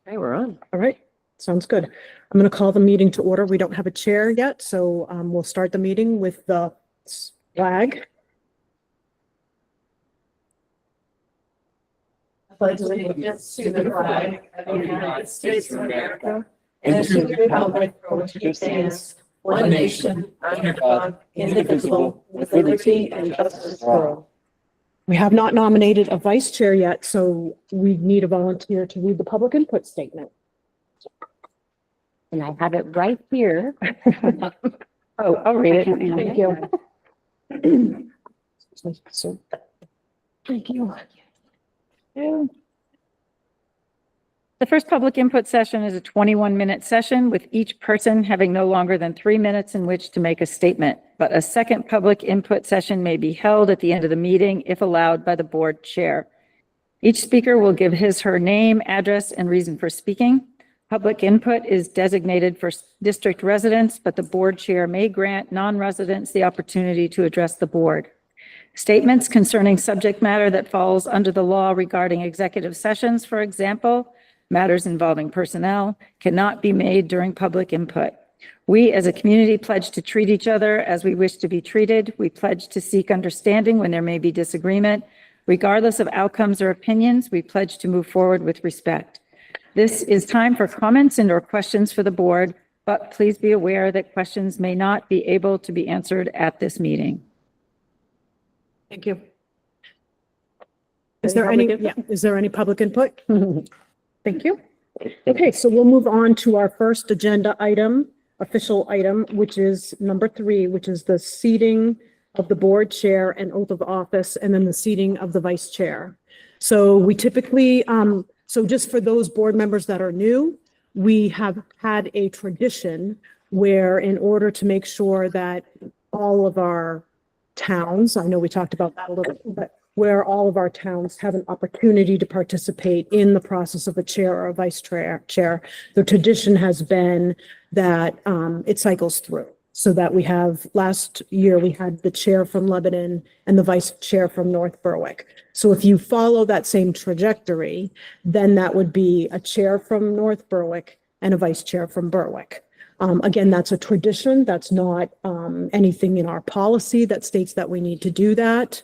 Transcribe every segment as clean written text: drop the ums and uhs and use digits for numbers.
Okay, we're on. All right, sounds good. I'm going to call the meeting to order. We don't have a chair yet, so we'll start the meeting with the flag. Pledge allegiance to the flag of the United States of America and to the republic for which it stands, one nation, under God, indivisible, with liberty and justice for all. We have not nominated a vice chair yet, so we need a volunteer to read the public input statement. And I have it right here. Oh, I'll read it. Thank you. So, thank you. The first public input session is a 21-minute session with each person having no longer than 3 minutes in which to make a statement. But a second public input session may be held at the end of the meeting if allowed by the board chair. Each speaker will give his/her name, address, and reason for speaking. Public input is designated for district residents, but the board chair may grant non-residents the opportunity to address the board. Statements concerning subject matter that falls under the law regarding executive sessions, for example, matters involving personnel, cannot be made during public input. We as a community pledge to treat each other as we wish to be treated. We pledge to seek understanding when there may be disagreement. Regardless of outcomes or opinions, we pledge to move forward with respect. This is time for comments and/or questions for the board, but please be aware that questions may not be able to be answered at this meeting. Thank you. Is there any public input? Thank you. Okay, so we'll move on to our first agenda item, official item, which is number 3, which is the seating of the board chair and oath of office, and then the seating of the vice chair. So we typically, so just for those board members that are new, we have had a tradition where in order to make sure that all of our towns, I know we talked about that a little bit, but where all of our towns have an opportunity to participate in the process of a chair or a vice chair, the tradition has been that it cycles through. So that we have, last year, we had the chair from Lebanon and the vice chair from North Berwick. So if you follow that same trajectory, then that would be a chair from North Berwick and a vice chair from Berwick. Again, that's a tradition. That's not anything in our policy that states that we need to do that.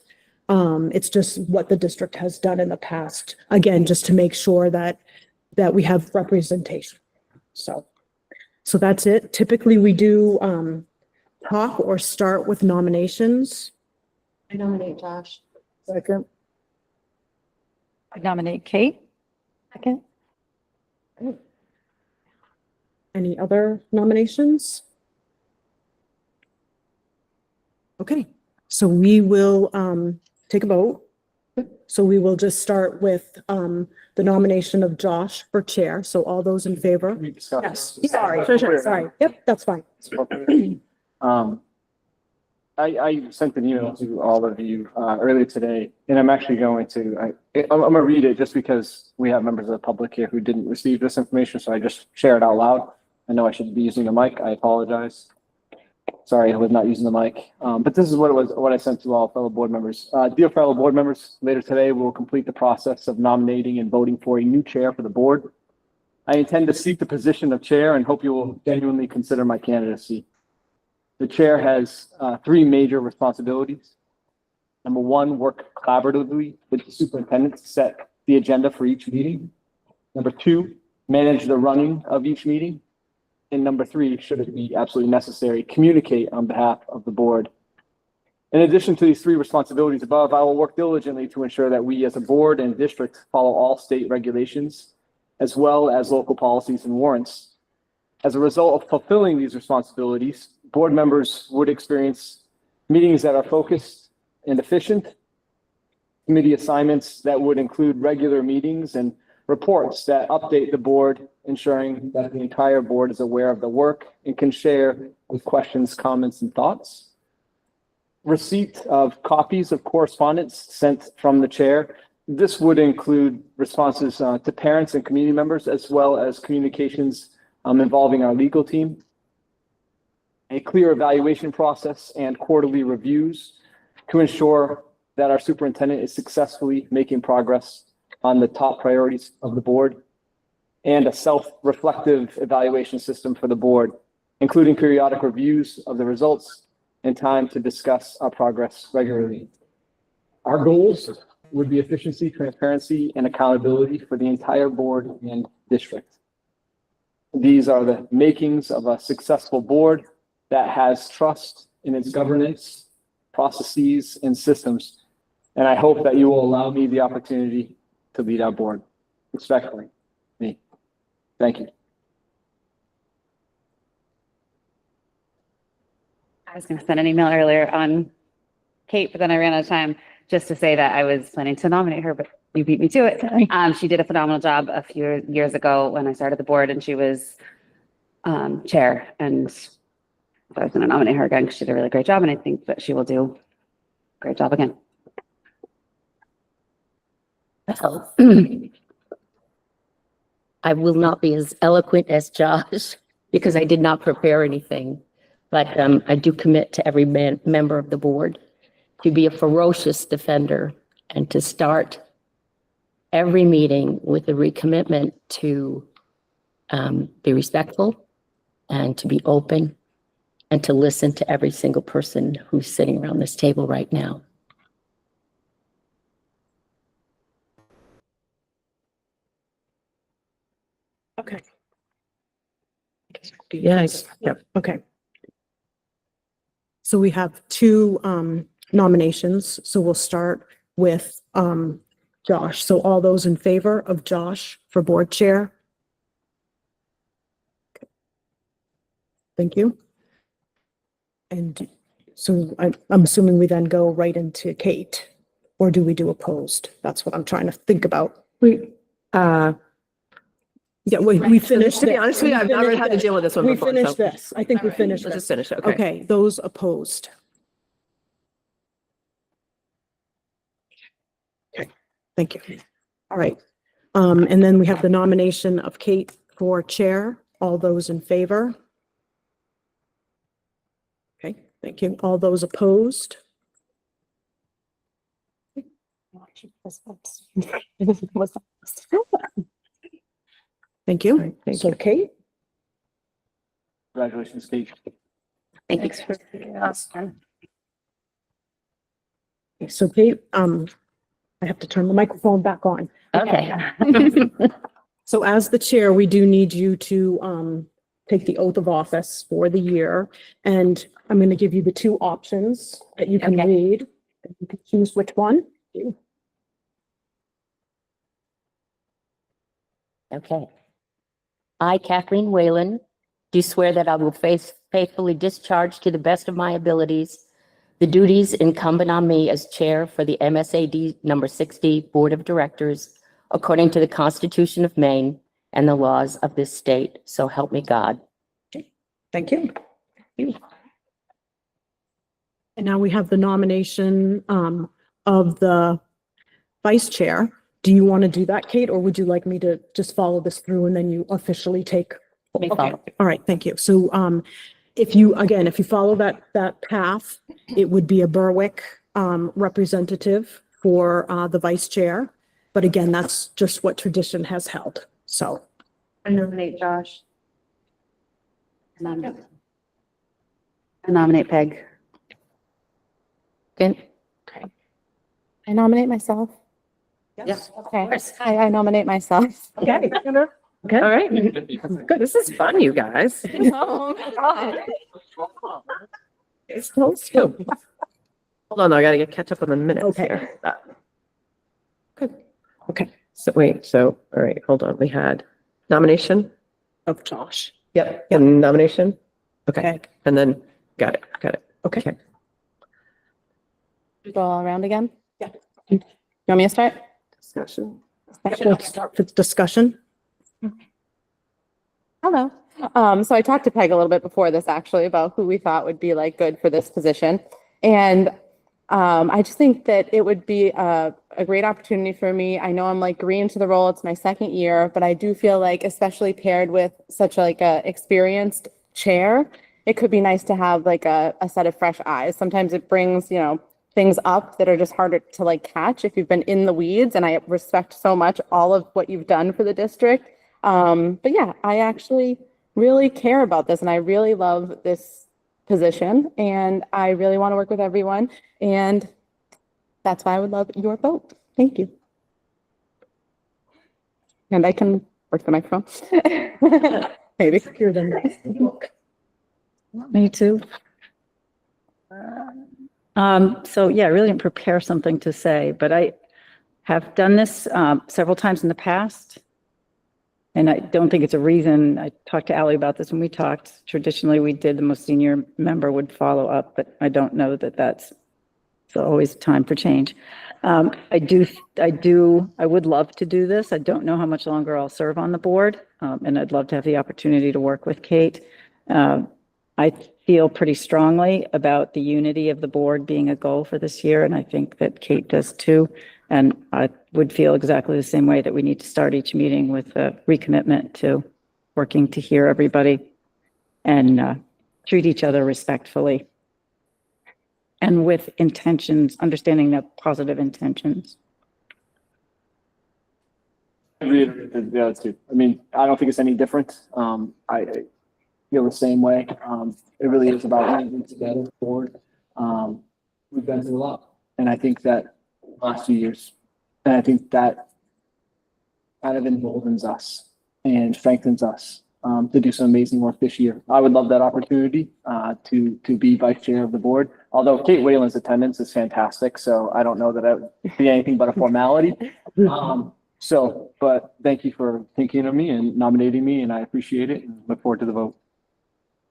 It's just what the district has done in the past. Again, just to make sure that we have representation. So that's it. Typically, we do talk or start with nominations. I nominate Josh. Second. I nominate Kate. Second. Any other nominations? Okay, so we will take a vote. So we will just start with the nomination of Josh for chair. So all those in favor? Yes, sorry. Yep, that's fine. I sent an email to all of you earlier today, and I'm actually going to, I'm gonna read it just because we have members of the public here who didn't receive this information, so I just share it out loud. I know I should be using the mic. I apologize. Sorry, I was not using the mic. But this is what I sent to all fellow board members. Dear fellow board members, later today, we'll complete the process of nominating and voting for a new chair for the board. I intend to seek the position of chair and hope you will genuinely consider my candidacy. The chair has 3 major responsibilities. Number 1, work collaboratively with the superintendent to set the agenda for each meeting. Number 2, manage the running of each meeting. And number 3, should it be absolutely necessary, communicate on behalf of the board. In addition to these 3 responsibilities above, I will work diligently to ensure that we as a board and district follow all state regulations, as well as local policies and warrants. As a result of fulfilling these responsibilities, board members would experience meetings that are focused and efficient, committee assignments that would include regular meetings, and reports that update the board, ensuring that the entire board is aware of the work and can share with questions, comments, and thoughts. Receipt of copies of correspondence sent from the chair. This would include responses to parents and community members, as well as communications involving our legal team. A clear evaluation process and quarterly reviews to ensure that our superintendent is successfully making progress on the top priorities of the board. and a self-reflective evaluation system for the board, including periodic reviews of the results and time to discuss our progress regularly. Our goals would be efficiency, transparency, and accountability for the entire board and district. These are the makings of a successful board that has trust in its governance, processes, and systems. And I hope that you will allow me the opportunity to lead our board. Respectfully, me. Thank you. I was going to send an email earlier on Kate, but then I ran out of time just to say that I was planning to nominate her, but you beat me to it. She did a phenomenal job a few years ago when I started the board, and she was chair. And I was going to nominate her again because she did a really great job, and I think that she will do a great job again. Well, I will not be as eloquent as Josh because I did not prepare anything. But I do commit to every member of the board to be a ferocious defender and to start every meeting with a recommitment to be respectful and to be open and to listen to every single person who's sitting around this table right now. Okay. Yes. Yep, okay. So we have two nominations, so we'll start with Josh. So all those in favor of Josh for board chair? Okay. Thank you. And so I'm assuming we then go right into Kate, or do we do opposed? That's what I'm trying to think about. Yeah, we finished. To be this. honest with you, I've We never finished had to this. deal with this one We before. finished so this. I think we finished Let's this. just finish it. Okay. Okay, those opposed. Okay, thank you. All right. And then we have the nomination of Kate for chair. All those in favor? Okay, thank you. All those opposed? Thank you. Right, thank So you. Kate? Congratulations, Kate. Thanks. So Kate, I have to turn the microphone back on. Okay. So as the chair, we do need you to take the oath of office for the year. And I'm going to give you the two options that you can Okay. read. You can choose which one. Okay. I, Kathleen Whalen, do swear that I will faithfully discharge to the best of my abilities the duties incumbent on me as chair for the MSAD number 60 Board of Directors according to the Constitution of Maine and the laws of this state. So help me God. Thank you. And now we have the nomination of the vice chair. Do you want to do that, Kate, or would you like me to just follow this through and then you officially take? Let me Okay. follow. All right, thank you. So if you follow that path, it would be a Berwick representative for the vice chair. But again, that's just what tradition has held. So, I nominate Josh. I nominate Peg. Good. I nominate myself. yes. Okay. I nominate myself. Okay. Okay. All right. Good. This is fun, you guys. Oh my God. It's close to. Hold on, I gotta catch up on the minutes Okay. here. Good. Okay. So wait, so, all right, hold on. We had nomination? Of Josh. Yep. And nomination? Okay. Okay. And then, got it. Okay. Go all around again? Yeah. You want me to start? Discussion. Let's start with discussion. Hello. So I talked to Peg a little bit before this actually about who we thought would be like good for this position. And I just think that it would be a great opportunity for me. I know I'm like green to the role. It's my second year, but I do feel like, especially paired with such like a experienced chair, it could be nice to have like a set of fresh eyes. Sometimes it brings, things up that are just harder to like catch if you've been in the weeds. And I respect so much all of what you've done for the district. But yeah, I actually really care about this and I really love this position and I really want to work with everyone. And that's why I would love your vote. Thank you. And I can work the microphone. Maybe. Hear them. Me too. So yeah, I really didn't prepare something to say, but I have done this several times in the past. And I don't think it's a reason. I talked to Ally about this when we talked. Traditionally, we did the most senior member would follow up, but I don't know that that's always time for change. I would love to do this. I don't know how much longer I'll serve on the board. And I'd love to have the opportunity to work with Kate. I feel pretty strongly about the unity of the board being a goal for this year, and I think that Kate does too. And I would feel exactly the same way that we need to start each meeting with a recommitment to working to hear everybody and treat each other respectfully and with intentions, understanding the positive intentions. I reiterate the other two. I mean, I don't think it's any different. I feel the same way. It really is about working together forward. We've been through a lot. And I think that last few years, and I think that kind of emboldens us and strengthens us to do some amazing work this year. I would love that opportunity to be vice chair of the board. Although Kate Whalen's attendance is fantastic, so I don't know that it would be anything but a formality. But thank you for thinking of me and nominating me, and I appreciate it and look forward to the vote.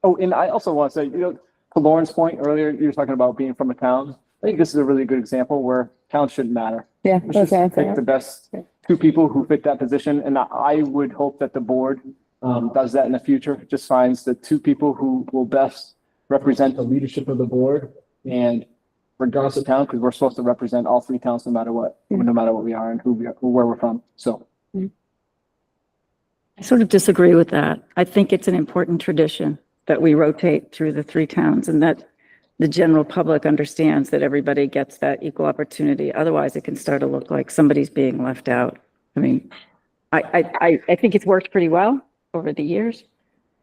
Oh, and I also want to say, to Lauren's point earlier, you were talking about being from a town. I think this is a really good example where towns shouldn't matter. Yeah. Let's just pick the best two people who fit that position. And I would hope that the board does that in the future, just finds the two people who will best represent the leadership of the board. And regardless of town, because we're supposed to represent all three towns no matter what we are and where we're from. So. I sort of disagree with that. I think it's an important tradition that we rotate through the three towns and that the general public understands that everybody gets that equal opportunity. Otherwise, it can start to look like somebody's being left out. I mean, I think it's worked pretty well over the years.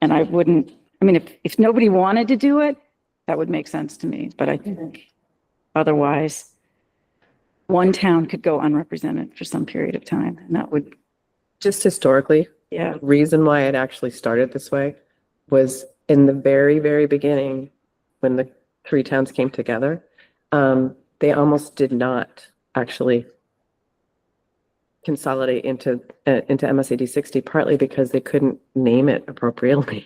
And if nobody wanted to do it, that would make sense to me. But I think otherwise, one town could go unrepresented for some period of time. And that would, Just historically, yeah. the reason why it actually started this way was in the very, very beginning, when the three towns came together, they almost did not actually consolidate into MSAD 60, partly because they couldn't name it appropriately,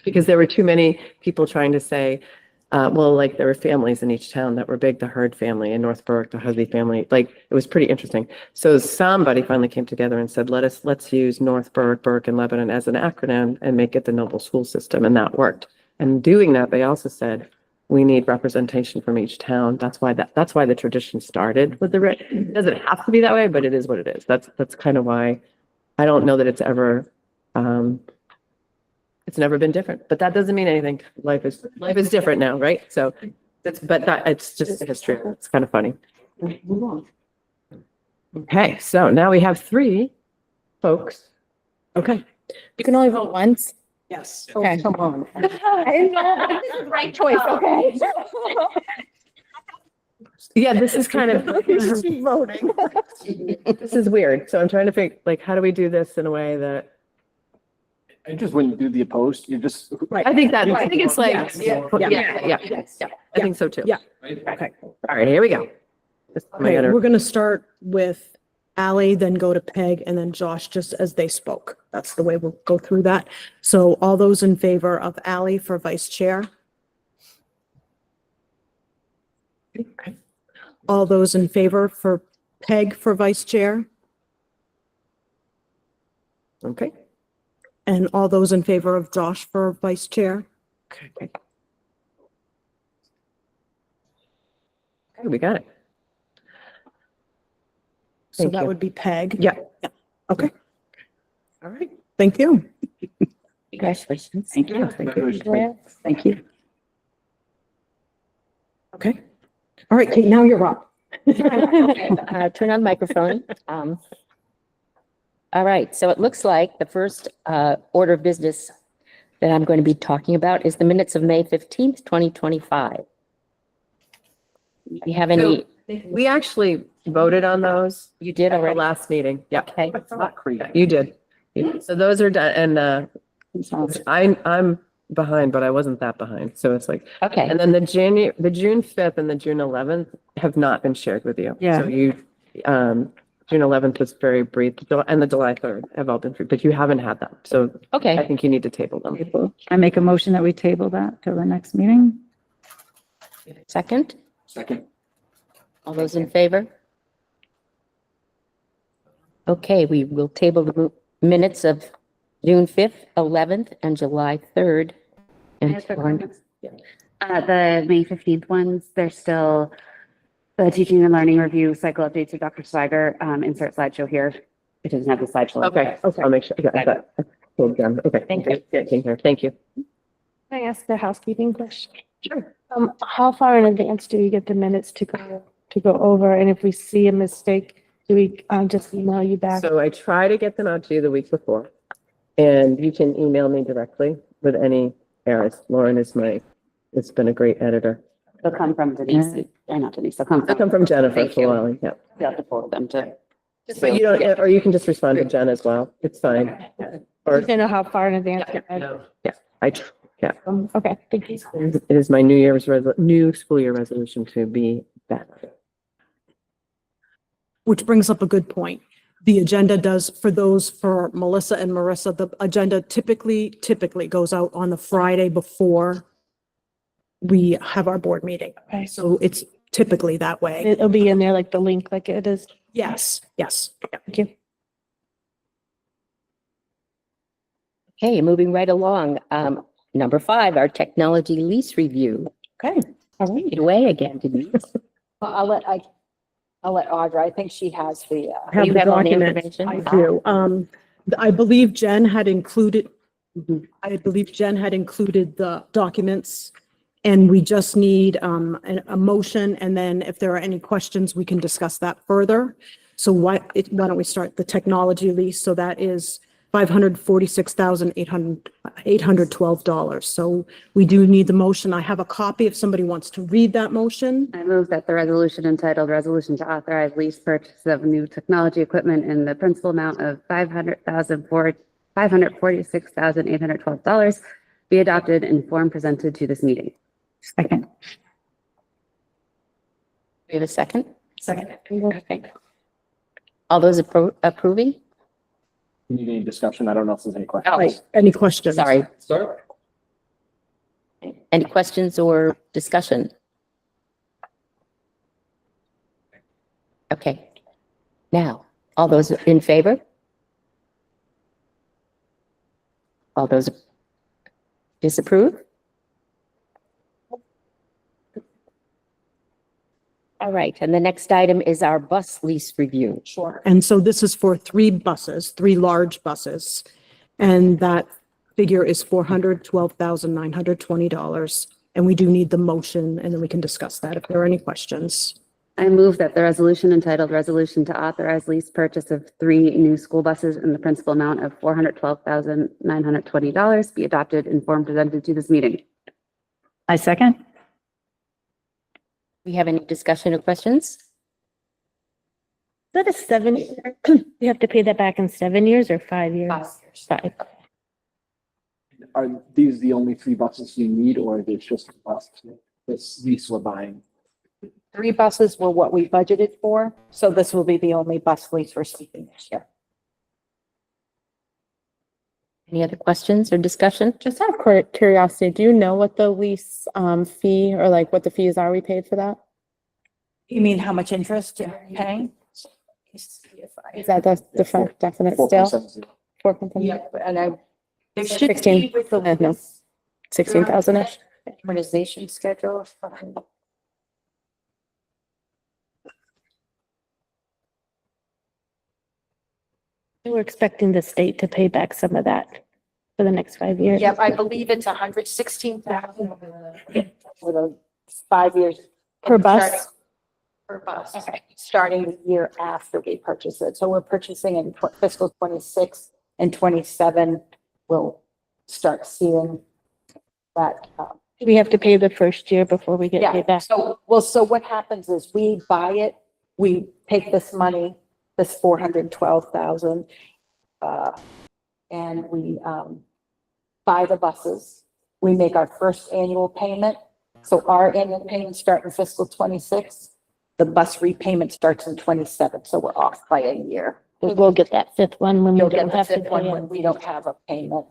because there were too many people trying to say, like there were families in each town that were big, the Hurd family in North Berwick, the Hudley family, like it was pretty interesting. So somebody finally came together and said, let's use North Berwick, Berwick and Lebanon as an acronym and make it the Noble School System. And that worked. And doing that, they also said, we need representation from each town. That's why the tradition started with it doesn't have to be that way, but it is what it is. That's kind of why I don't know that it's ever, it's never been different, but that doesn't mean anything. Life is different now, right? So it's just history. It's kind of funny. Okay, so now we have three folks. Okay. You can only vote once. Yes. Okay. Come on. I didn't know this is the right choice, okay? Yeah, this is kind of, Voting. this is weird. So I'm trying to think, like, how do we do this in a way that, I just wouldn't do the opposed. You just. Right. I think it's like, Yes. yeah, I think so too. Yeah. Okay. All right, here we go. Okay, we're going to start with Ally, then go to Peg, and then Josh, just as they spoke. That's the way we'll go through that. So all those in favor of Ally for vice chair? Okay. All those in favor for Peg for vice chair? Okay. And all those in favor of Josh for vice chair? Okay, we got it. So Thank that you. would be Peg. Yeah. Okay, All right. thank you. Congratulations. Thank you. Thank you. Okay. All right, Kate, now you're up. Turn on microphone. All right, so it looks like the first order of business that I'm going to be talking about is the minutes of May 15th, 2025. You have any, We actually voted on those you did at the already? last meeting. Yeah, Okay, It's not crazy. you did. So those are done and I'm behind, but I wasn't that behind. So it's like, okay, and then the June 5th and the June 11th have not been shared with you. Yeah. So June 11th was very brief and the July 3rd have all been free, but you haven't had them. So I okay. think you need to table them. I make a motion that we table that till the next meeting. Second, Second. all those in favor? Okay, we will table the minutes of June 5th, 11th, and July 3rd. I And have quick comments. The May 15th ones, they're still the teaching and learning review cycle updates of Dr. Swiger, insert slideshow here. It doesn't have the slideshow. Okay, I'll make sure. I got it. Hold on. Okay. Thank you. Yeah, came here. Thank you. Can I ask the housekeeping question? Sure. How far in advance do we get the minutes to go over? And if we see a mistake, do we, just email you back? So I try to get them out to you the week before. And you can email me directly with any errors. Lauren it's been a great editor. They'll come from Denise, or not Denise, they'll come They come from, from Jennifer Thank you. Flawley, yeah. they'll have to forward them to. But you don't, or you can just respond to Jen as well. It's fine. Or, You know how far in advance? Okay, thank you. it is my new school year resolution to be better. Which brings up a good point. The agenda does, for Melissa and Marissa, the agenda typically goes out on the Friday before we have our board meeting. Okay. So it's typically that way. It'll be in there like the link, like it is. Yes, yes. Thank you. Okay, moving right along. Number 5, our technology lease review. Okay. All right, get away again, Denise. I'll let Audra, I think she has the, Have You the have all the document. information? I do. I believe Jen had included, Mhm. the documents. And we just need, a motion, and then if there are any questions, we can discuss that further. So why don't we start the technology lease? So that is $546,812. So we do need the motion. I have a copy if somebody wants to read that motion. I move that the resolution entitled Resolution to Authorize Lease Purchase of New Technology Equipment in the principal amount of $546,812 be adopted in form presented to this meeting. Second. We have a second? Second. Okay. All those approving? You need any discussion? I don't know if there's any questions. Right, any questions? Sorry. Any questions or discussion? Okay. Now, all those in favor? All those disapprove? All right, and the next item is our bus lease review. Sure. And so this is for 3 buses, 3 large buses. And that figure is $412,920. And we do need the motion, and then we can discuss that if there are any questions. I move that the resolution entitled Resolution to Authorize Lease Purchase of 3 new school buses in the principal amount of $412,920 be adopted in form presented to this meeting. I second. We have any discussion or questions? Is that a 7 year? You have to pay that back in 7 years or 5 years? 5. Are these the only 3 buses you need, or are these just this lease we're buying? 3 buses were what we budgeted for, so this will be the only bus lease we're seeking this year. Any other questions or discussion? Just out of curiosity, do you know what the lease fee or like what the fees are we paid for that? You mean how much interest you're paying? Is that the definite still? 4.70. 4.7? Yeah, and there should 16. be with the No. 16,000-ish? amortization schedule. We're expecting the state to pay back some of that for the next 5 years. Yep, I believe it's 116,000 for the 5 years. Per bus? per bus, starting the year after we purchase it. So we're purchasing in fiscal 26 and 27. We'll start seeing that. We have to pay the first year before we get paid back. So what happens is we buy it, we take this money, this 412,000, and we, buy the buses. We make our first annual payment. So our annual payments start in fiscal 26. The bus repayment starts in 27, so we're off by a year. We'll get that fifth one when we You'll get don't the have to fifth one pay when it. we don't have a payment.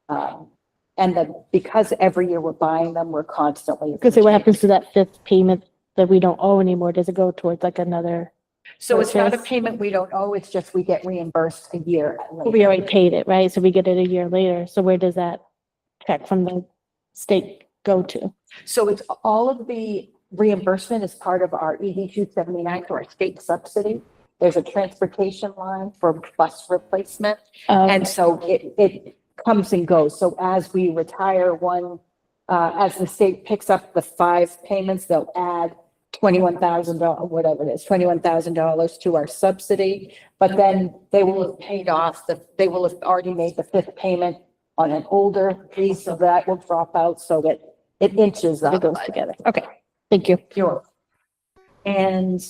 And then because every year we're buying them, we're constantly. Because what happens to that fifth payment that we don't owe anymore? Does it go towards like another? So it's not a purchase? payment we don't owe, it's just we get reimbursed a year later. We already paid it, right? So we get it a year later. So where does that check from the state go to? So it's all of the reimbursement is part of our ED 279 to our state subsidy. There's a transportation line for bus replacement. And so it comes and goes. So as we retire one, as the state picks up the 5 payments, they'll add $21,000, whatever it is, $21,000 to our subsidy. But then they will have paid off they will have already made the 5th payment on an older piece, so that will drop out. So it inches up. It goes together. Okay, thank you. Sure. And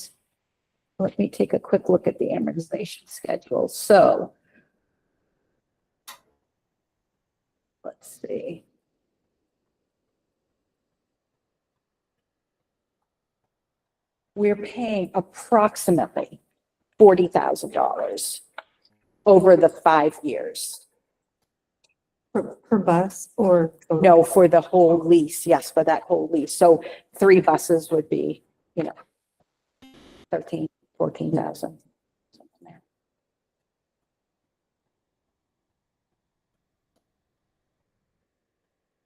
let me take a quick look at the amortization schedule. So let's see. We're paying approximately $40,000 over the 5 years. Per bus or? No, for the whole lease. Yes, for that whole lease. So 3 buses would be, 14,000.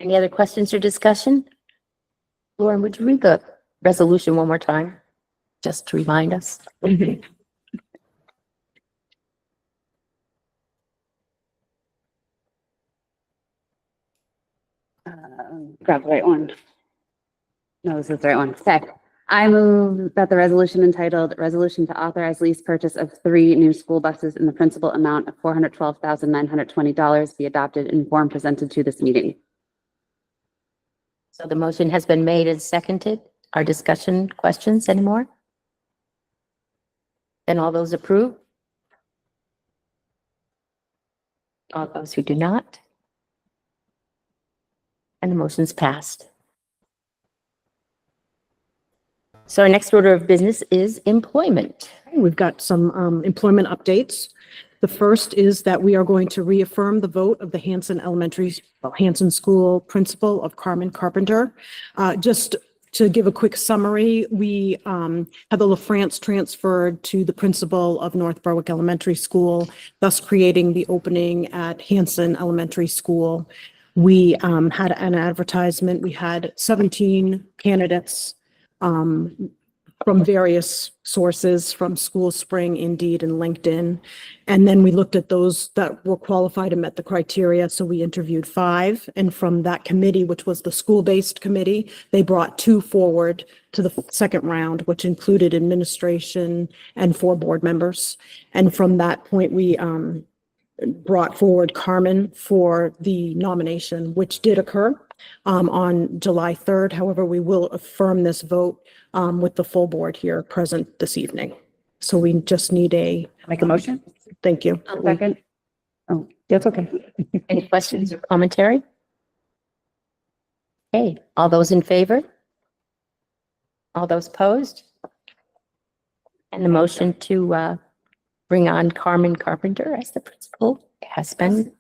Any other questions or discussion? Lauren, would you read the resolution one more time? Just to remind us. Grab the right one. No, this is the right one. Okay. I move that the resolution entitled Resolution to Authorize Lease Purchase of 3 New School Buses in the principal amount of $412,920 be adopted in form presented to this meeting. So the motion has been made and seconded. Our discussion, questions anymore? Then all those approve? All those who do not? And the motion's passed. So our next order of business is employment. We've got some employment updates. The first is that we are going to reaffirm the vote of the Hanson School principal of Carmen Carpenter. Just to give a quick summary, we Heather LaFrance transferred to the principal of North Berwick Elementary School, thus creating the opening at Hanson Elementary School. We had an advertisement. We had 17 candidates from various sources, from School Spring, Indeed, and LinkedIn. And then we looked at those that were qualified and met the criteria. So we interviewed 5. And from that committee, which was the school-based committee, they brought 2 forward to the second round, which included administration and 4 board members. And from that point, we brought forward Carmen for the nomination, which did occur on July 3rd. However, we will affirm this vote with the full board here present this evening. So we just need Make a motion? thank you. Second? Oh, that's okay. Any questions or commentary? Okay, all those in favor? All those opposed? And the motion to bring on Carmen Carpenter as the principal has been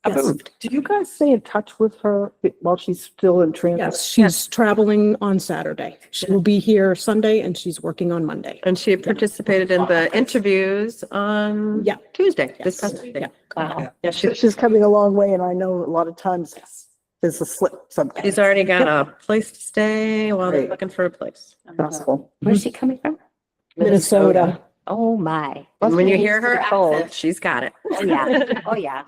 approved. Did you guys stay in touch with her while she's still in transit? Yes, she's traveling on Saturday. She will be here Sunday and she's working on Monday. And she participated in the interviews on Yeah. Tuesday, Yes. this past Tuesday. Wow. Yeah, she's coming a long way, and I know a lot of times there's a slip sometimes. She's already got a place to stay while they're Great. looking for a place. Possible. Where's she coming from? Minnesota. Oh, my. And when you hear Used to her the cold. accent, she's got it. Oh, yeah. Oh, yeah.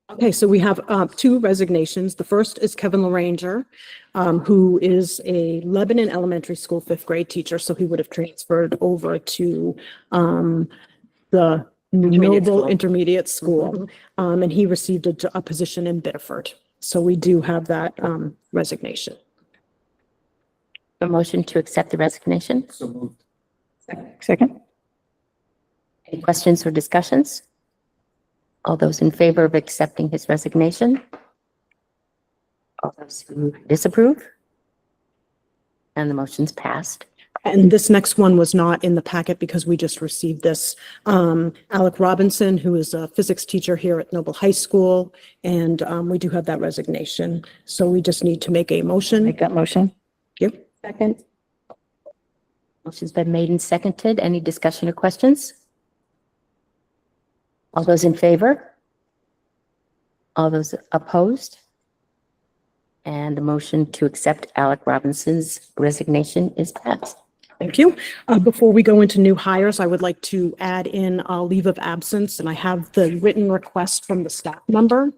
Okay, so we have two resignations. The first is Kevin LaRanger, who is a Lebanon Elementary School fifth grade teacher, so he would have transferred over to the Noble Intermediate School, and he received a position in Biddeford. So we do have that resignation. A motion to accept the resignation. So moved. Second? Any questions or discussions? All those in favor of accepting his resignation? All those who disapprove? And the motion's passed. And this next one was not in the packet because we just received this. Alec Robinson, who is a physics teacher here at Noble High School, and we do have that resignation. So we just need to make a motion. Make that motion. Thank you. Second. Motion's been made and seconded. Any discussion or questions? All those in favor? All those opposed? And the motion to accept Alec Robinson's resignation is passed. Thank you. Before we go into new hires, I would like to add in a leave of absence, and I have the written request from the staff member.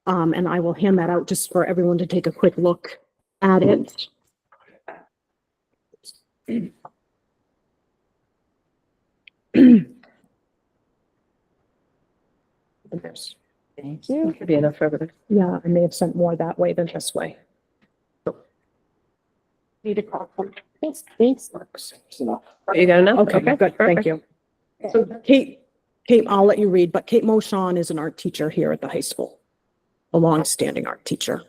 And I will hand that out just for everyone to take a quick look at it. Thank you. Could be enough for everybody. Yeah, I may have sent more that way than this way. Need to call them. Thanks, thanks. You got enough? Okay, good, thank you. So Kate, I'll let you read, but Kate Moshon is an art teacher here at the high school, a longstanding art teacher.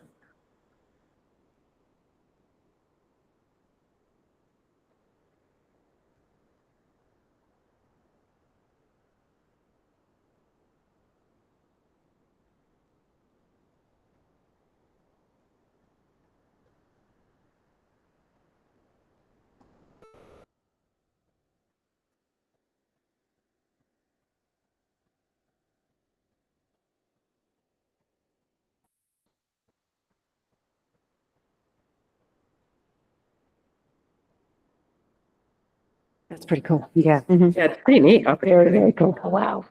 That's pretty cool. Yeah. Yeah, it's pretty neat. Very, very cool. Oh, wow.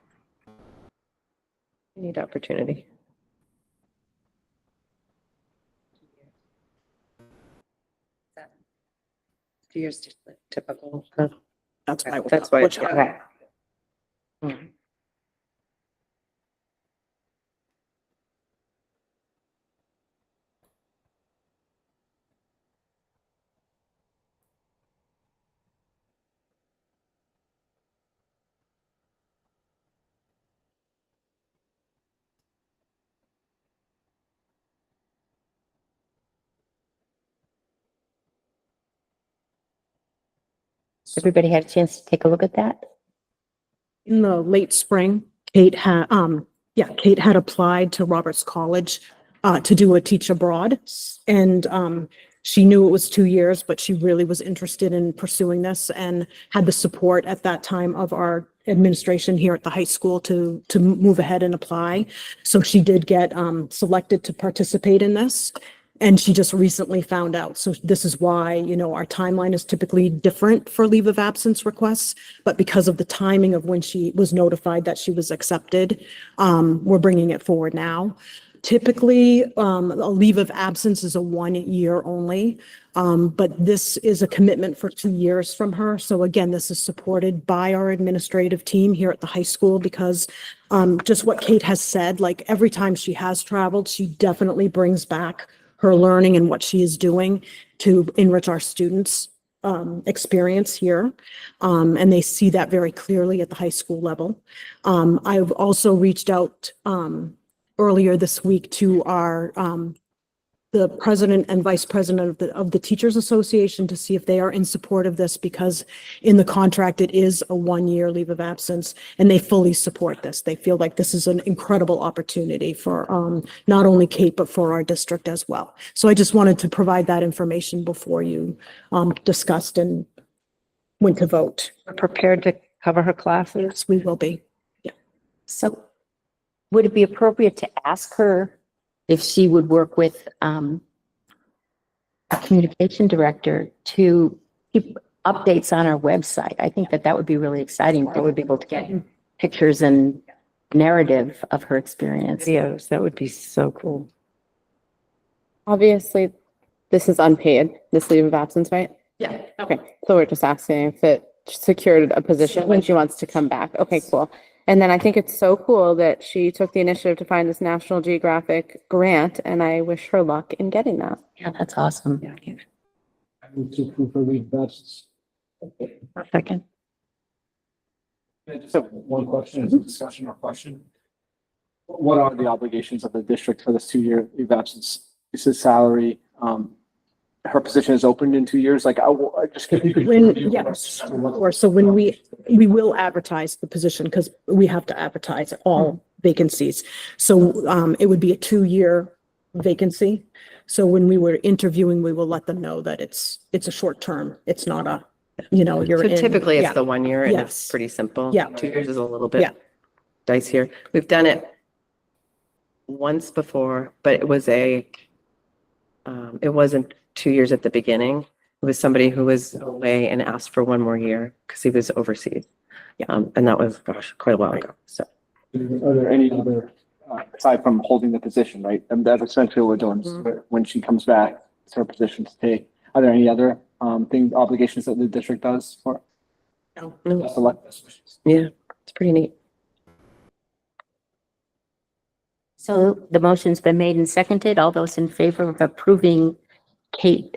Neat opportunity. Years typical. That's why. That's why. Okay. Everybody had a chance to take a look at that? In the late spring, Kate had applied to Roberts College to do a teach abroad. And she knew it was 2 years, but she really was interested in pursuing this and had the support at that time of our administration here at the high school to move ahead and apply. So she did get selected to participate in this. And she just recently found out. So this is why, our timeline is typically different for leave of absence requests. But because of the timing of when she was notified that she was accepted, we're bringing it forward now. Typically, a leave of absence is a 1 year only. But this is a commitment for 2 years from her. So again, this is supported by our administrative team here at the high school because just what Kate has said, like every time she has traveled, she definitely brings back her learning and what she is doing to enrich our students' experience here. And they see that very clearly at the high school level. I've also reached out earlier this week to our the president and vice president of the Teachers Association to see if they are in support of this because in the contract, it is a 1 year leave of absence and they fully support this. They feel like this is an incredible opportunity for not only Kate, but for our district as well. So I just wanted to provide that information before you discussed and went to vote. Prepared to cover her classes. Yes, we will be. So would it be appropriate to ask her if she would work with a communication director to keep updates on our website? I think that would be really exciting. They would be able to get pictures and narrative of her experience. Videos, that would be so cool. Obviously, this is unpaid, this leave of absence, right? Yeah. Okay, so we're just asking if it secured a position when she wants to come back. Okay, cool. And then I think it's so cool that she took the initiative to find this National Geographic grant, and I wish her luck in getting that. Yeah, that's awesome. I move to approve her leave of absence. Second. I just have one question, is a discussion or question. What are the obligations of the district for this 2-year leave of absence? This is salary, her position is opened in 2 years, like, I just. When, yes, or so when we will advertise the position because we have to advertise all vacancies. So it would be a 2-year vacancy. So when we were interviewing, we will let them know that it's a short term. It's not a, you're So in. typically it's yeah. the 1 year and Yes. it's pretty simple. Yeah. 2 years is a little Yeah. bit dicier. We've done it once before, but it wasn't 2 years at the beginning. It was somebody who was away and asked for 1 more year because he was overseas. And that was, gosh, quite a while ago. So Are there any other, aside from holding the position, right? And that's essentially what we're doing. When she comes back, it's her position to take. Are there any other obligations that the district does for? No. Best of luck. yeah, it's pretty neat. So the motion's been made and seconded. All those in favor of approving Kate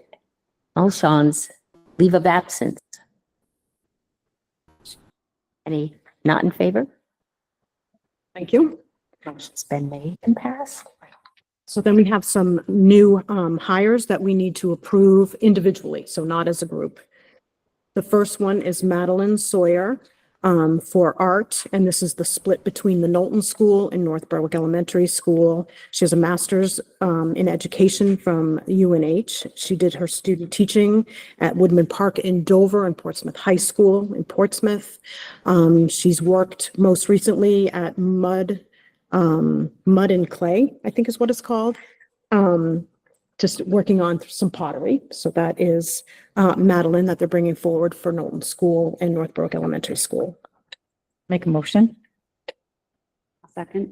Mulshon's leave of absence? Any not in favor? Thank you. Motion's been made and passed. So then we have some new hires that we need to approve individually, so not as a group. The first one is Madeline Sawyer for art, and this is the split between the Knowlton School and North Berwick Elementary School. She has a master's in education from UNH. She did her student teaching at Woodman Park in Dover and Portsmouth High School in Portsmouth. She's worked most recently at Mud and Clay, I think is what it's called. Just working on some pottery. So that is Madeline that they're bringing forward for Knowlton School and North Berwick Elementary School. Make a motion. Second.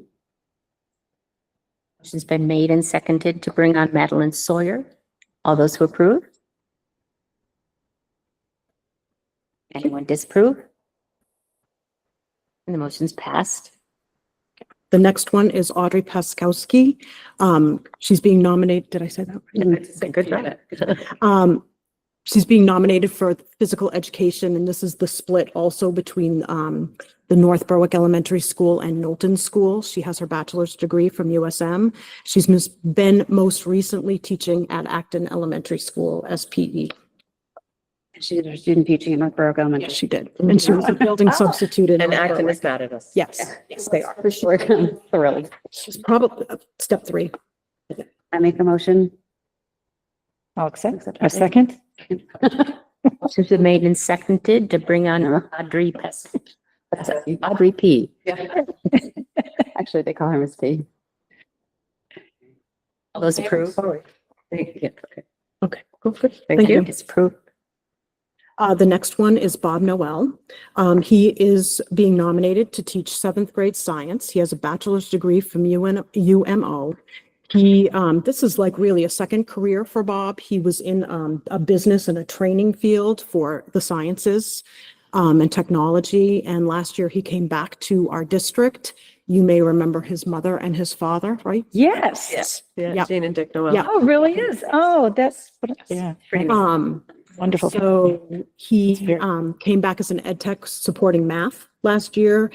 Motion's been made and seconded to bring on Madeline Sawyer. All those who approve? Anyone disapprove? And the motion's passed. The next one is Audrey Paskowski. She's being nominated, did I say that? right? Good job. She's being nominated for physical education, and this is the split also between the North Berwick Elementary School and Knowlton School. She has her bachelor's degree from USM. She's been most recently teaching at Acton Elementary School as PE. She did her student teaching at North Berwick Elementary. Yes, she did. And she was a building substitute in And North Acton Berwick. is mad at us. Yes, yes, they are. For sure. I'm thrilled. She's probably step 3. I make a motion. I'll accept. A second. Motion's been made and seconded to bring on Audrey P. Actually, they call her Miss P. All those approve? Yeah, okay. Okay, go for it. Thank Thank you. you. Disapprove? The next one is Bob Noel. He is being nominated to teach 7th grade science. He has a bachelor's degree from UMO. This is like really a second career for Bob. He was in a business and a training field for the sciences and technology. And last year he came back to our district. You may remember his mother and his father, right? Yes. Yeah, Yeah. Jane and Dick Noel. Yeah. Oh, it really is. Oh, that's, yeah, Pretty neat. wonderful. So he very- came back as an ed tech supporting math last year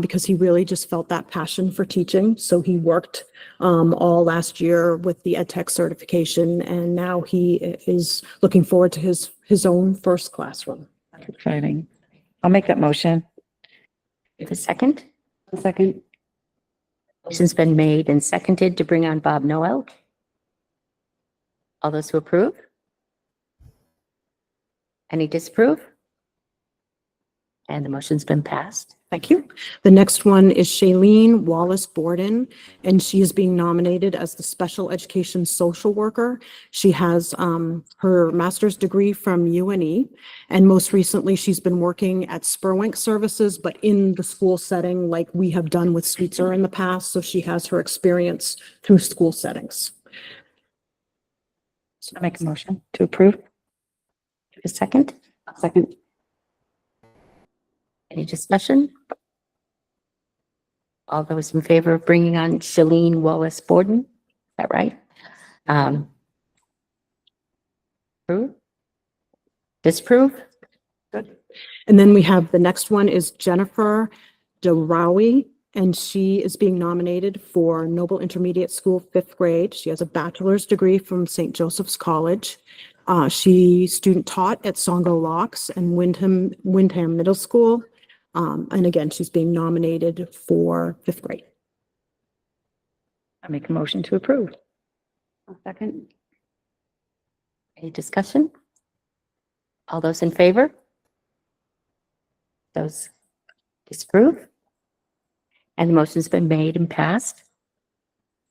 because he really just felt that passion for teaching. So he worked all last year with the ed tech certification, and now he is looking forward to his own first classroom. That's exciting. I'll make that motion. The second? Second. Motion's been made and seconded to bring on Bob Noel. All those who approve? Any disapprove? And the motion's been passed. Thank you. The next one is Shailene Wallace Borden, and she is being nominated as the Special Education Social Worker. She has her master's degree from UNE, and most recently, she's been working at Spurwink Services, but in the school setting like we have done with Sweetser in the past, so she has her experience through school settings. I make a motion to approve. A second? Second. Any discussion? All those in favor of bringing on Shailene Wallace Borden? Is that right? Approve? Disapprove? And then we have the next one is Jennifer Darawi, and she is being nominated for Noble Intermediate School, 5th grade. She has a bachelor's degree from St. Joseph's College. She student taught at Songo Locks and Windham Middle School. And again, she's being nominated for 5th grade. I make a motion to approve. Second. Any discussion? All those in favor? Those disapprove? And the motion's been made and passed.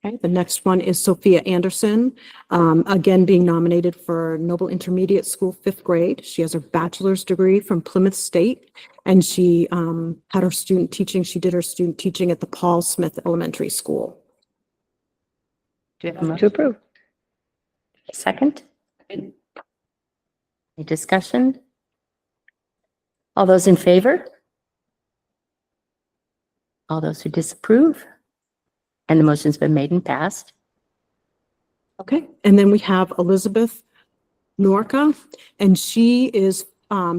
Okay, the next one is Sophia Anderson, again being nominated for Noble Intermediate School, 5th grade. She has her bachelor's degree from Plymouth State, and she had her student teaching. She did her student teaching at the Paul Smith Elementary School. Do you have a motion to approve? Second? Any discussion? All those in favor? All those who disapprove? And the motion's been made and passed. Okay, and then we have Elizabeth Norca, and she is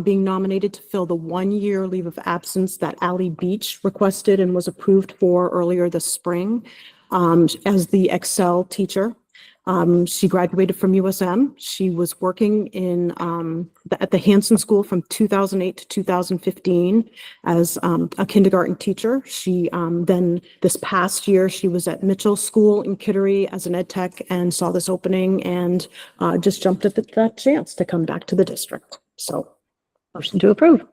being nominated to fill the 1-year leave of absence that Ally Beach requested and was approved for earlier this spring as the Excel teacher. She graduated from USM. She was working in at the Hanson School from 2008 to 2015 as a kindergarten teacher. She then this past year, she was at Mitchell School in Kittery as an ed tech and saw this opening and just jumped at that chance to come back to the district. So Motion to approve.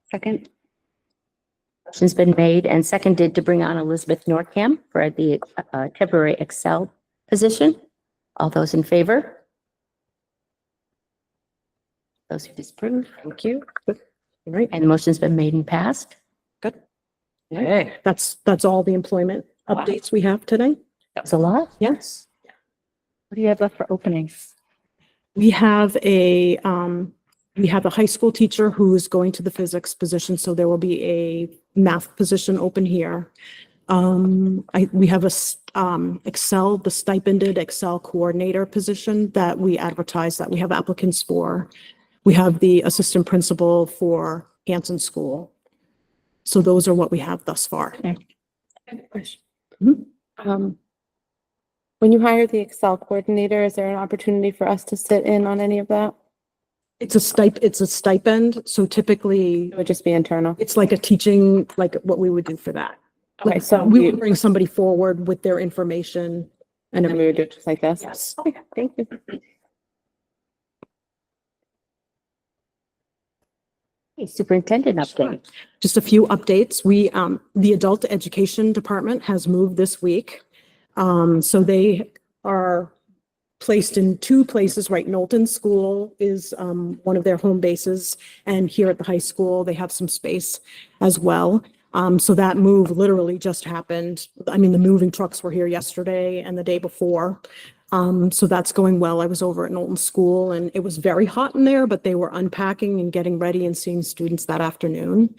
Second. Motion's been made and seconded to bring on Elizabeth Norcam for the temporary Excel position. All those in favor? Those who disapprove? Thank you. all right, And the motion's been made and passed. okay, that's all the employment updates we have today. That was a lot. Yes. What do you have left for openings? We have a high school teacher who is going to the physics position, so there will be a math position open here. We have Excel, the stipended Excel coordinator position that we advertise that we have applicants for. We have the assistant principal for Hanson School. So those are what we have thus far. When you hire the Excel coordinator, is there an opportunity for us to sit in on any of that? It's a stipend, so typically It would just be internal. it's like a teaching, like what we would do for that. Okay, so We would bring somebody forward with their information and and we would do it just like this? yes. Okay, thank you. Okay, Superintendent update. Just a few updates. The Adult Education Department has moved this week. So they are placed in 2 places, right? Knowlton School is one of their home bases, and here at the high school, they have some space as well. So that move literally just happened. I mean, the moving trucks were here yesterday and the day before. So that's going well. I was over at Knowlton School and it was very hot in there, but they were unpacking and getting ready and seeing students that afternoon.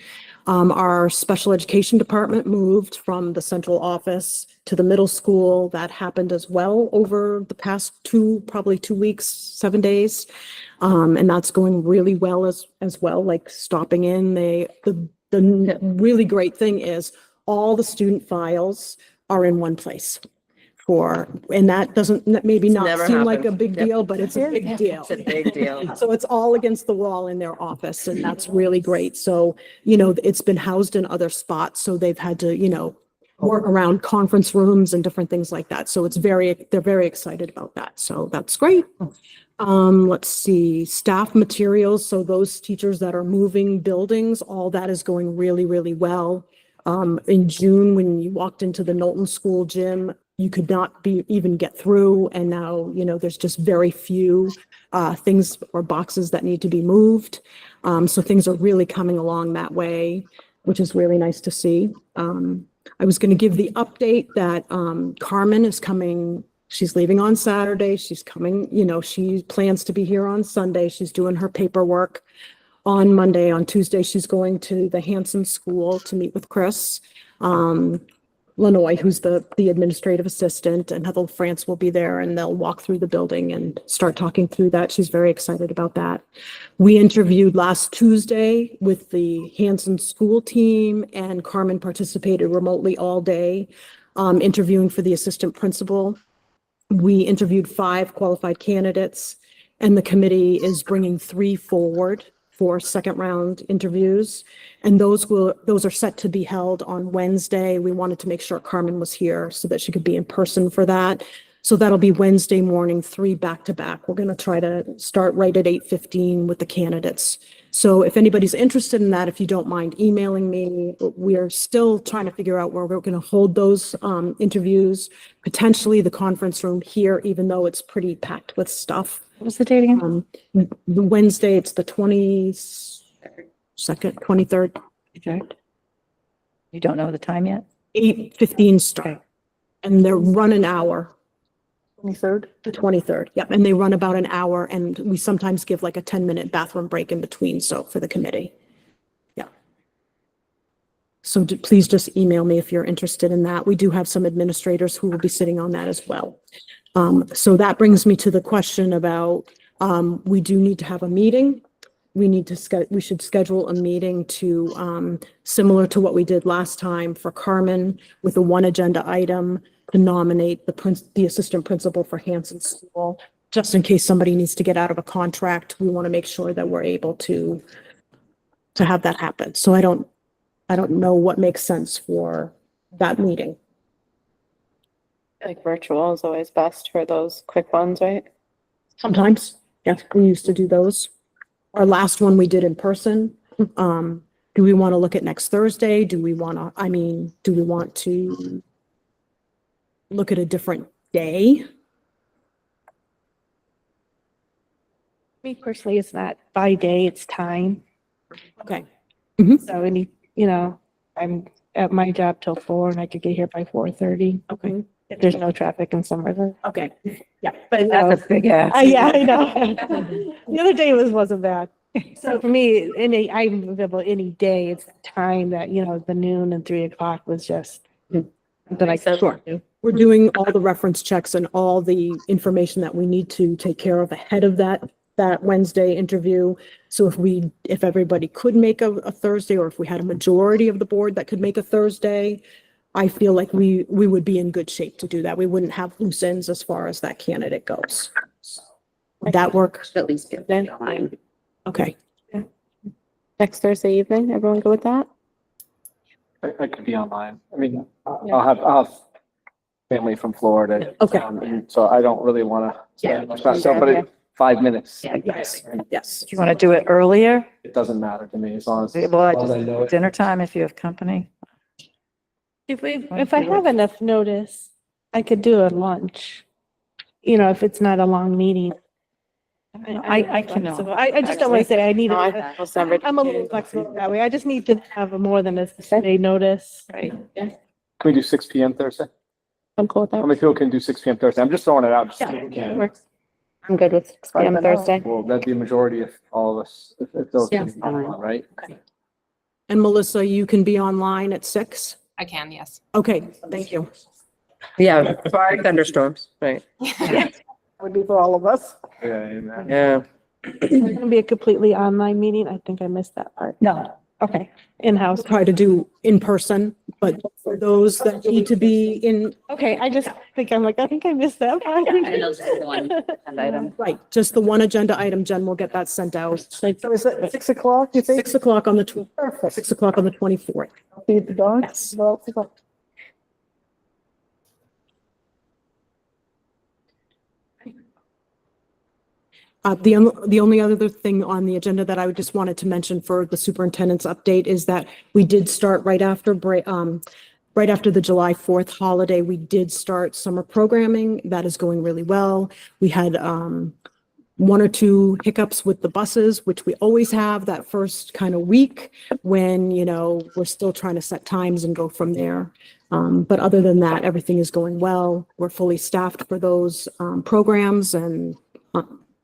Our special education department moved from the central office to the middle school. That happened as well over the past probably 2 weeks, 7 days. And that's going really well as well, like stopping in. The really great thing is all the student files are in one place and that doesn't maybe not never seem like a happened. big deal, but it's a big deal. It's a big deal. So it's all against the wall in their office and that's really great. So, it's been housed in other spots. So they've had to, work around conference rooms and different things like that. So they're very excited about that. So that's great. Let's see, staff materials. So those teachers that are moving buildings, all that is going really, really well. In June, when you walked into the Knowlton School gym, you could not even get through. And now, there's just very few things or boxes that need to be moved. So things are really coming along that way, which is really nice to see. I was going to give the update that Carmen is coming. She's leaving on Saturday. She's coming, she plans to be here on Sunday. She's doing her paperwork on Monday. On Tuesday, she's going to the Hanson School to meet with Chris Lanoy, who's the administrative assistant, and Heather France will be there, and they'll walk through the building and start talking through that. She's very excited about that. We interviewed last Tuesday with the Hanson School team, and Carmen participated remotely all day, interviewing for the assistant principal. We interviewed 5 qualified candidates, and the committee is bringing 3 forward for second round interviews. And those are set to be held on Wednesday. We wanted to make sure Carmen was here so that she could be in person for that. So that'll be Wednesday morning, 3 back to back. We're going to try to start right at 8:15 with the candidates. So if anybody's interested in that, if you don't mind emailing me, we're still trying to figure out where we're going to hold those interviews, potentially the conference room here, even though it's pretty packed with stuff. What was the date again? The Wednesday, it's the 22nd, 23rd, You don't know the time yet? 8:15 start. And they're run an hour, 23rd? the 23rd. Yep. And they run about an hour, and we sometimes give like a 10-minute bathroom break in between. So for the committee. Yeah. So please just email me if you're interested in that. We do have some administrators who will be sitting on that as well. So that brings me to the question about, we do need to have a meeting. We should schedule a meeting to, similar to what we did last time for Carmen, with a 1 agenda item to nominate the assistant principal for Hanson School. Just in case somebody needs to get out of a contract, we want to make sure that we're able to have that happen. So I don't know what makes sense for that meeting. Like virtual is always best for those quick ones, right? Sometimes, yes, we used to do those. Our last one we did in person. Do we want to look at next Thursday? Do we want to look at a different day? Me personally, it's not by day, it's time. Okay, So I'm at my job till 4 and I could get here by 4:30. okay, If there's no traffic in Somerville. okay. But That's a big ass. yeah, I know. The other day wasn't bad. So for me, I'm available any day. It's the time that, the noon and 3 o'clock was just. That I said. Sure. We're doing all the reference checks and all the information that we need to take care of ahead of that Wednesday interview. So if everybody could make a Thursday, or if we had a majority of the board that could make a Thursday, I feel like we would be in good shape to do that. We wouldn't have loose ends as far as that candidate goes. Would that work? At least give them time. Okay, Next Thursday evening, everyone go with that? I could be online. I mean, I'll have family from Florida. Okay. And so I don't really want Yeah. to, somebody, 5 minutes. Yeah. yes, yes. Do you want to do it earlier? It doesn't matter to me as long as. Well, I just, dinner time if you have company. If I have enough notice, I could do a lunch. If it's not a long meeting. I can. Flexible. I just don't want to say I need No, I it. almost never I'm a little flexible that way. I just need to have more than a day notice. Right. Can we do 6 PM Thursday? I'm cool with How that. many people can do 6 PM Thursday? I'm just throwing it out. just- Yeah, works. I'm good with 6 PM Thursday. Well, that'd be a majority of all of us, if those, Yeah. right? And Melissa, you can be online at 6? I can, yes. Okay, thank you. Yeah, barring thunderstorms, right? Would be for all of us. Yeah, amen. Yeah. It's going to be a completely online meeting. I think I missed that part. No. Okay, in-house. Try to do in person, but for those that need to be in, Okay, I just think I think I missed that part. And those are the one agenda item. right, just the 1 agenda item, Jen will get that sent out. So is it 6 o'clock, you think? 6 o'clock on the, Perfect. 6 o'clock on the 24th. Feed the dogs? Yes. Well, The only other thing on the agenda that I would just wanted to mention for the superintendent's update is that we did start right after the July 4th holiday, we did start summer programming. That is going really well. We had one or two hiccups with the buses, which we always have that first kind of week when, we're still trying to set times and go from there. But other than that, everything is going well. We're fully staffed for those programs, and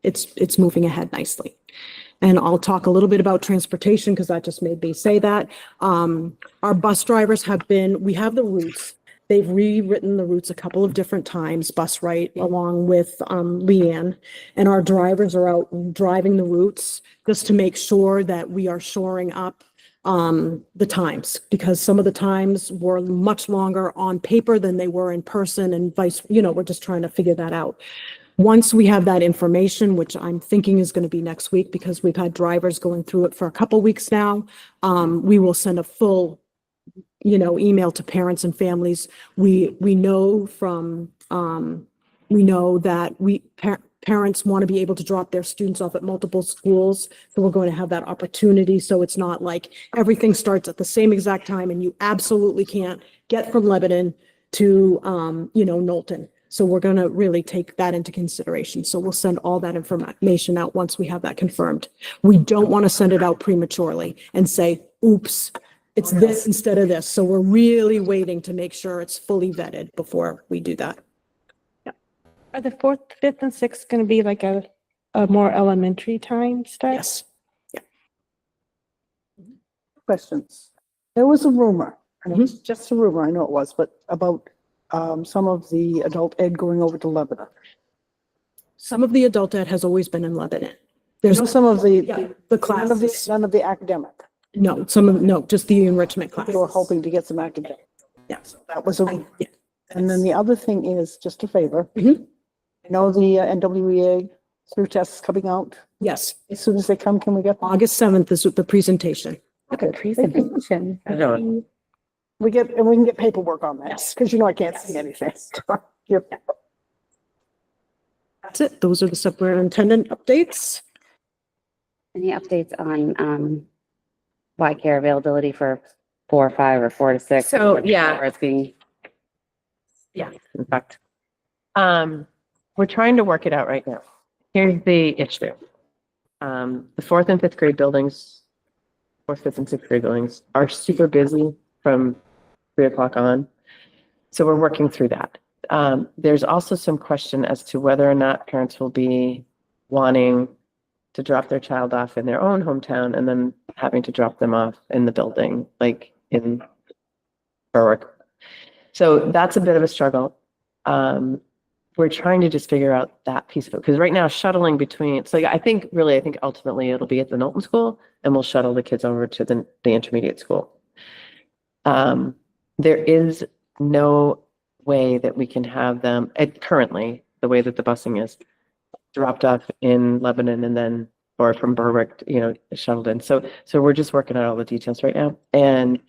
it's moving ahead nicely. And I'll talk a little bit about transportation because that just made me say that. Our bus drivers we have the routes. They've rewritten the routes a couple of different times, Bus Right, along with Leanne. And our drivers are out driving the routes just to make sure that we are shoring up the times, because some of the times were much longer on paper than they were in person, and we're just trying to figure that out. Once we have that information, which I'm thinking is going to be next week because we've had drivers going through it for a couple weeks now, we will send a full, email to parents and families. We know that parents want to be able to drop their students off at multiple schools. So we're going to have that opportunity. So it's not like everything starts at the same exact time and you absolutely can't get from Lebanon to, Knowlton. So we're going to really take that into consideration. So we'll send all that information out once we have that confirmed. We don't want to send it out prematurely and say, oops, it's this instead of this. So we're really waiting to make sure it's fully vetted before we do that. Are the 4th, 5th, and 6th going to be like a more elementary time start? Yes. Questions? There was a rumor, and it was just a rumor, I know it was, but about some of the adult ed going over to Lebanon. Some of the adult ed has always been in Lebanon. There's There's some of the, the classes. none of the academic. No, just the enrichment classes. People were hoping to get some academic. Yeah. So that was a rumor. Yeah. And then the other thing is, just a favor. Mhm. I know the NWEA through tests coming out. Yes, As soon as they come, can we get them? August 7th is the presentation. Presentation. We can get paperwork on that, Yes. because I can't see anything. Yep. That's it. Those are the superintendent updates. Any updates on Y care availability for 4 or 5 or 4 to 6? So, yeah. Or it's being, In fact, we're trying to work it out right now. Here's the issue. The 4th and 5th grade buildings, 4th, 5th, and 6th grade buildings are super busy from 3 o'clock on. So we're working through that. There's also some question as to whether or not parents will be wanting to drop their child off in their own hometown and then having to drop them off in the building, like in Berwick. So that's a bit of a struggle. We're trying to just figure out that piece of it, because right now shuttling between, so I think ultimately it'll be at the Knowlton school and we'll shuttle the kids over to the intermediate school. There is no way that we can have them currently, the way that the busing is, dropped off in Lebanon and then, or from Berwick, shuttled in. So we're just working out all the details right now. And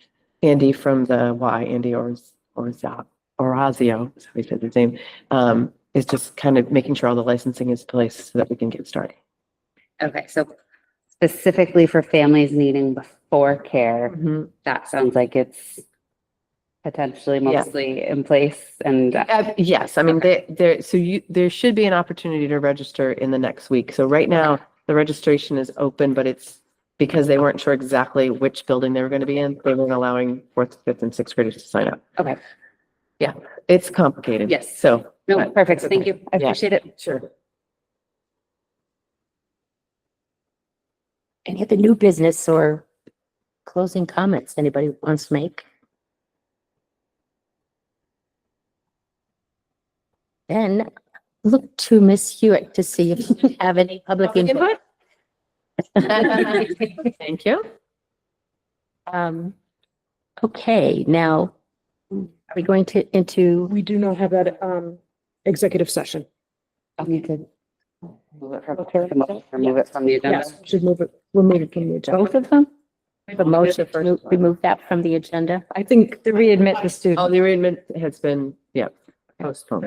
Andy from the Andy Orazio, is how he said his name, is just kind of making sure all the licensing is in place so that we can get started. okay, so specifically for families needing before care, that sounds like it's potentially mostly in place and. Yes, I mean, there should be an opportunity to register in the next week. So right now, the registration is open, but it's because they weren't sure exactly which building they were going to be in. They weren't allowing 4th, 5th, and 6th graders to sign up. Okay, Yeah, it's complicated. Yes. So. no, perfect, thank you, I Yeah. appreciate it. Sure. Any other new business or closing comments anybody wants to make? Then look to Miss Hewitt to see if you have any public input. Thank you. Okay, now, are we going into, We do not have that executive session. I'll need to move it from the agenda. Yes, should remove it from the agenda. both of them? The motion to remove that from the agenda? I think To readmit the Oh, student. the arraignment has been, postponed.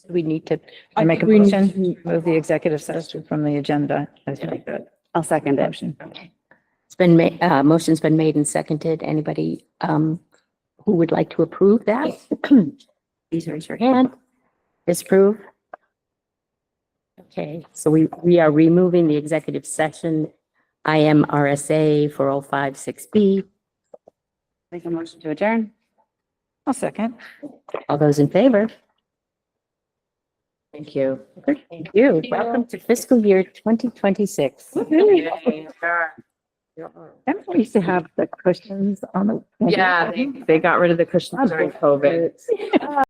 We need to, I make a we- motion, move the executive session from the agenda. I think that I'll second it. motion. it's been made, motion's been made and seconded. Anybody, who would like to approve that? Please raise your hand. Disapprove. Okay, so we are removing the executive session, IMRSA 4056B. Make a motion to adjourn. I'll second. All those in favor? Thank you. Thank you. Welcome to fiscal year 2026. Remember we used to have the cushions on the. Yeah, They got rid of the cushions during COVID.